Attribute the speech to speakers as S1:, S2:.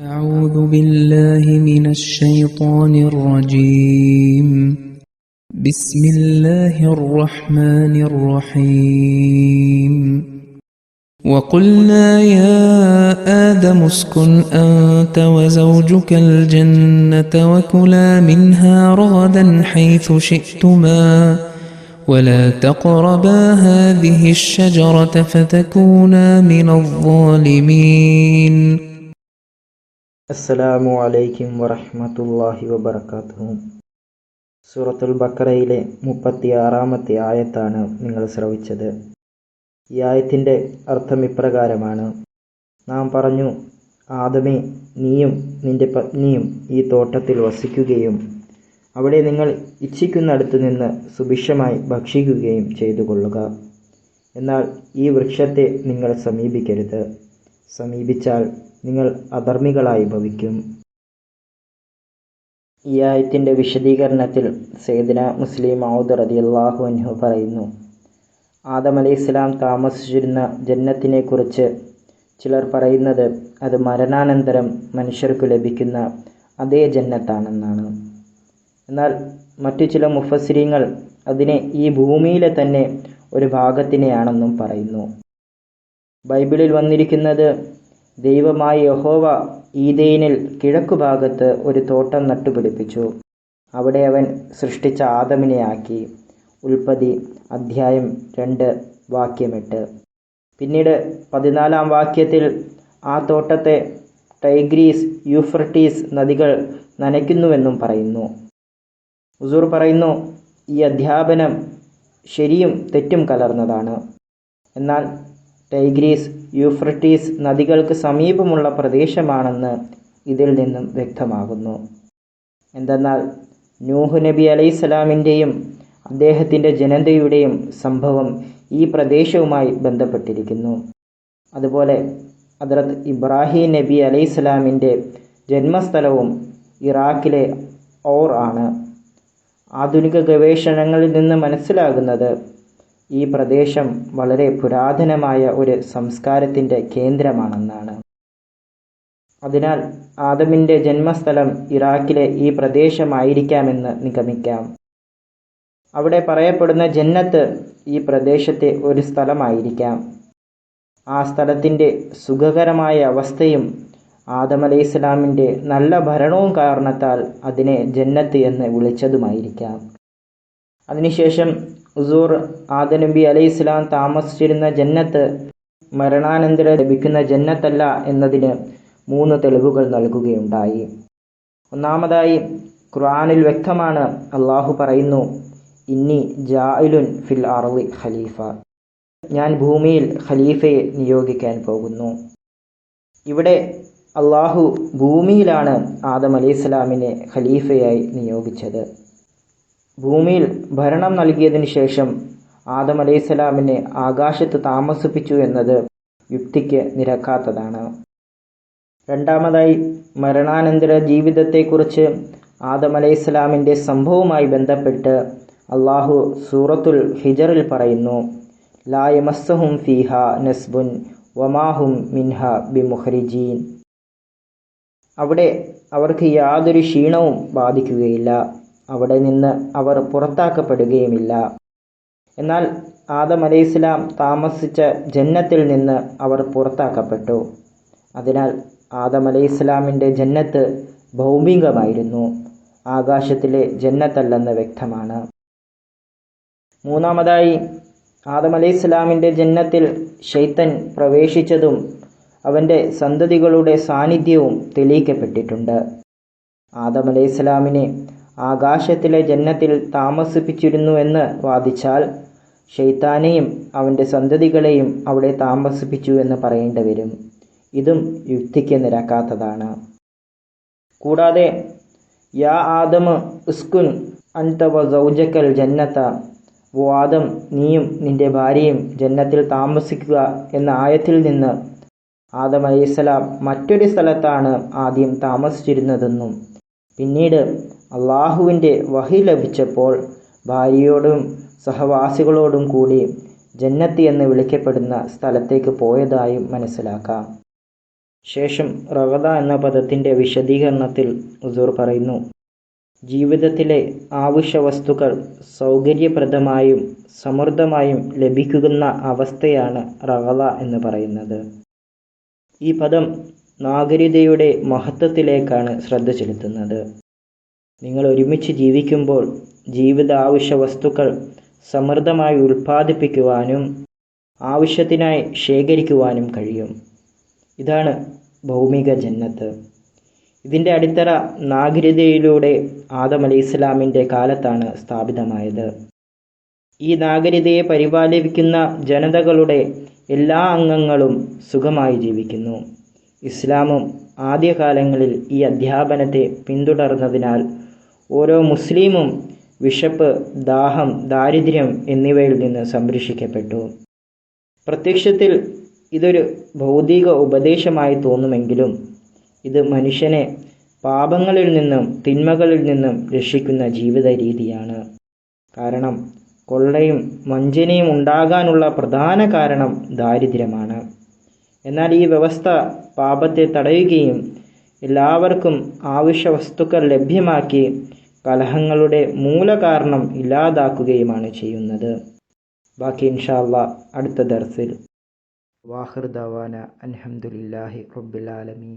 S1: أعوذ بالله من الشيطان الرجيم. بسم الله الرحمن الرحيم. وقلنا يا آدم اسكن أنت وزوجك الجنة وكلا منها رغدا حيث شئتما ولا تقربا هذه الشجرة فتكونا من الظالمين.
S2: അസ്സലാമു അലൈക്കും വറഹ്മത്തുള്ളാഹി വബറകാതുഹു. സൂറത്തുൽ ബഖറയിലെ 36-ാമത്തെ ആയത്താണ് നിങ്ങൾ ശ്രവിച്ചത്. ഈ ആയത്തിൻ്റെ അർത്ഥം ഇപ്രകാരമാണ്: നാം പറഞ്ഞു, ആദമേ, നീയും നിന്റെ പത്നിയും ഈ തോട്ടത്തിൽ വസിക്കുകയും അവിടെ നിങ്ങൾ ഇച്ഛിക്കുന്നിടത്തു നിന്ന് സുഭിക്ഷമായി ഭക്ഷിക്കുകയും ചെയ്തു കൊള്ളുക. എന്നാൽ ഈ വൃക്ഷത്തെ നിങ്ങൾ സമീപിക്കരുത്. സമീപിച്ചാൽ നിങ്ങൾ അധർമ്മികളായി ഭവിക്കും. ഈ ആയത്തിൻ്റെ വിശദീകരണത്തിൽ സയ്യിദ്ന മുസ്ലിം മൗദ് റളിയല്ലാഹു അൻഹു പറയുന്നു, ആദം അലൈഹിസ്സലാം താമസിച്ചിരുന്ന ജന്നത്തിനെ കുറിച്ച് ചിലർ പറയുന്നത് അത് മരണാനന്തരം മനുഷ്യർക്ക് ലഭിക്കുന്ന അതേ ജന്നത്താണെന്നാണ്. എന്നാൽ മറ്റു ചില മുഫസ്സിരീങ്ങൾ അതിനെ ഈ ഭൂമിയിലെ തന്നെ ഒരു ഭാഗത്തിനെയാണെന്നും പറയുന്നു. ബൈബിളിൽ വന്നിരിക്കുന്നത് ദൈവമായ യഹോവ ഈദേനിൽ കിഴക്കുഭാഗത്ത് ഒരു തോട്ടം നട്ടുപിടിപ്പിച്ചു. അവിടെ അവൻ സൃഷ്ടിച്ച ആദമിനെ ആക്കി. ഉൽപ്പത്തി അധ്യായം 2 വാക്യം 8. പിന്നീട് 14-ാം വാക്യത്തിൽ ആ തോട്ടത്തെ ടൈഗ്രീസ്, യൂഫ്രട്ടീസ് നദികൾ നനയ്ക്കുന്നുവെന്നും പറയുന്നു. ഹുസൂർ പറയുന്നു, ഈ അധ്യാപനം ശരിയും തെറ്റും കലർന്നതാണ്. എന്നാൽ ടൈഗ്രീസ്, യൂഫ്രട്ടീസ് നദികൾക്ക് സമീപമുള്ള പ്രദേശമാണെന്ന് ഇതിൽ നിന്നും വ്യക്തമാകുന്നു. എന്തെന്നാൽ നൂഹ് നബി അലൈഹിസ്സലാമിൻ്റെയും അദ്ദേഹത്തിൻ്റെ ജനതയുടെയും സംഭവം ഈ പ്രദേശവുമായി ബന്ധപ്പെട്ടിരിക്കുന്നു. അതുപോലെ ഹദ്റത്ത് ഇബ്രാഹിം നബി അലൈഹിസ്സലാമിൻ്റെ ജന്മസ്ഥലവും ഇറാഖിലെ ഔർ ആണ്. ആധുനിക ഗവേഷണങ്ങളിൽ നിന്ന് മനസ്സിലാകുന്നത് ഈ പ്രദേശം വളരെ പുരാതനമായ ഒരു സംസ്കാരത്തിൻ്റെ കേന്ദ്രമാണെന്നാണ്. അതിനാൽ ആദമിൻ്റെ ജന്മസ്ഥലം ഇറാഖിലെ ഈ പ്രദേശമായിരിക്കാമെന്ന് നിഗമിക്കാം. അവിടെ പറയപ്പെടുന്ന ജന്നത്ത് ഈ പ്രദേശത്തെ ഒരു സ്ഥലമായിരിക്കാം. ആ സ്ഥലത്തിൻ്റെ സുഖകരമായ അവസ്ഥയും ആദം അലൈഹിസ്സലാമിൻ്റെ നല്ല ഭരണവും കാരണത്താൽ അതിനെ ജന്നത്ത് എന്ന് വിളിച്ചതുമായിരിക്കാം. അതിനുശേഷം ഹുസൂർ ആദം നബി അലൈഹിസ്സലാം താമസിച്ചിരുന്ന ജന്നത്ത് മരണാനന്തരം ലഭിക്കുന്ന ജന്നത്തല്ല എന്നതിന് 3 തെളിവുകൾ നൽകുകയുണ്ടായി. ഒന്നാമതായി, ഖുർആനിൽ വ്യക്തമാണ്. അള്ളാഹു പറയുന്നു, ഇന്നി ജാഇലുൻ ഫിൽ അർളി ഖലീഫ, ഞാൻ ഭൂമിയിൽ ഖലീഫയെ നിയോഗിക്കാൻ പോകുന്നു. ഇവിടെ അള്ളാഹു ഭൂമിയിലാണ് ആദം അലൈഹിസ്സലാമിനെ ഖലീഫയായി നിയോഗിച്ചത്. ഭൂമിയിൽ ഭരണം നൽകിയതിനു ശേഷം ആദം അലൈഹിസ്സലാമിനെ ആകാശത്ത് താമസിപ്പിച്ചു എന്നത് യുക്തിക്ക് നിരക്കാത്തതാണ്. രണ്ടാമതായി, മരണാനന്തര ജീവിതത്തെക്കുറിച്ച് ആദം അലൈഹിസ്സലാമിൻ്റെ സംഭവവുമായി ബന്ധപ്പെട്ട് അള്ളാഹു സൂറത്തുൽ ഹിജറിൽ പറയുന്നു, ലാ യമസ്സഹും ഫീഹാ നസ്ബുൻ വമാഹും മിൻഹ ബിമുഖ്രിജീൻ. അവിടെ അവർക്ക് യാതൊരു ക്ഷീണവും ബാധിക്കുകയില്ല, അവിടെ നിന്ന് അവർ പുറത്താക്കപ്പെടുകയുമില്ല. എന്നാൽ ആദം അലൈഹിസ്സലാം താമസിച്ച ജന്നത്തിൽ നിന്ന് അവർ പുറത്താക്കപ്പെട്ടു. അതിനാൽ ആദം അലൈഹിസ്സലാമിൻ്റെ ജന്നത്ത് ഭൗമികമായിരുന്നു, ആകാശത്തിലെ ജന്നത്തല്ലെന്ന് വ്യക്തമാണ്. മൂന്നാമതായി, ആദം അലൈഹിസ്സലാമിൻ്റെ ജന്നത്തിൽ ശൈത്താൻ പ്രവേശിച്ചതും അവൻ്റെ സന്തതികളുടെ സാന്നിധ്യവും തെളിയിക്കപ്പെട്ടിട്ടുണ്ട്. ആദം അലൈഹിസ്സലാമിനെ ആകാശത്തിലെ ജന്നത്തിൽ താമസിപ്പിച്ചിരുന്നു എന്ന് വാദിച്ചാൽ ശൈത്താനെയും അവൻ്റെ സന്തതികളെയും അവിടെ താമസിപ്പിച്ചു എന്ന് പറയേണ്ടി വരും. ഇതും യുക്തിക്ക് നിരക്കാത്തതാണ്. കൂടാതെ യാ ആദം ഉസ്കുൻ അൻത വ സൗജക്കൽ ജന്നത, ഓ ആദം, നീയും നിന്റെ ഭാര്യയും ജന്നത്തിൽ താമസിക്കുക എന്ന ആയത്തിൽ നിന്ന് ആദം അലൈഹിസ്സലാം മറ്റൊരു സ്ഥലത്താണ് ആദ്യം താമസിച്ചിരുന്നതെന്നും പിന്നീട് അള്ളാഹുവിൻ്റെ വഹി ലഭിച്ചപ്പോൾ ഭാര്യയോടും സഹവാസികളോടും കൂടി ജന്നത്ത് എന്ന് വിളിക്കപ്പെടുന്ന സ്ഥലത്തേക്ക് പോയതായും മനസ്സിലാക്കാം. ശേഷം റഗദ എന്ന പദത്തിൻ്റെ വിശദീകരണത്തിൽ ഹുസൂർ പറയുന്നു, ജീവിതത്തിലെ ആവശ്യ വസ്തുക്കൾ സൗകര്യപ്രദമായും സമൃദ്ധമായും ലഭിക്കുന്ന അവസ്ഥയാണ് റഗദ എന്ന് പറയുന്നത്. ഈ പദം നാഗരികതയുടെ മഹത്വത്തിലേക്കാണ് ശ്രദ്ധ ചെലുത്തുന്നത്. നിങ്ങൾ ഒരുമിച്ച് ജീവിക്കുമ്പോൾ ജീവിത ആവശ്യ വസ്തുക്കൾ സമൃദ്ധമായി ഉൽപ്പാദിപ്പിക്കുവാനും ആവശ്യത്തിനായി ശേഖരിക്കുവാനും കഴിയും. ഇതാണ് ഭൗമിക ജന്നത്ത്. ഇതിൻ്റെ അടിത്തറ നാഗരികതയിലൂടെ ആദം അലൈഹിസ്സലാമിൻ്റെ കാലത്താണ് സ്ഥാപിതമായത്. ഈ നാഗരികതയെ പരിപാലിക്കുന്ന ജനതകളുടെ എല്ലാ അംഗങ്ങളും സുഖമായി ജീവിക്കുന്നു. ഇസ്ലാമും ആദ്യകാലങ്ങളിൽ ഈ അധ്യാപനത്തെ പിന്തുടർന്നതിനാൽ ഓരോ മുസ്ലിമും വിശപ്പ്, ദാഹം, ദാരിദ്ര്യം എന്നിവയിൽ നിന്ന് സംരക്ഷിക്കപ്പെട്ടു. പ്രത്യക്ഷത്തിൽ ഇതൊരു ഭൗതിക ഉപദേശമായി തോന്നുമെങ്കിലും ഇത് മനുഷ്യനെ പാപങ്ങളിൽ നിന്നും തിന്മകളിൽ നിന്നും രക്ഷിക്കുന്ന ജീവിത രീതിയാണ്. കാരണം കൊള്ളയും വഞ്ചനയും ഉണ്ടാകാനുള്ള പ്രധാന കാരണം ദാരിദ്ര്യമാണ്. എന്നാൽ ഈ വ്യവസ്ഥ പാപത്തെ തടയുകയും എല്ലാവർക്കും ആവശ്യ വസ്തുക്കൾ ലഭ്യമാക്കി കലഹങ്ങളുടെ മൂലകാരണം ഇല്ലാതാക്കുകയുമാണ് ചെയ്യുന്നത്. ബാക്കി ഇൻഷാ അല്ലാഹ് അടുത്ത ദർസിൽ. വാഖിർ ദഅവാന അൽഹംദുലില്ലാഹി റബ്ബിൽ ആലമീൻ.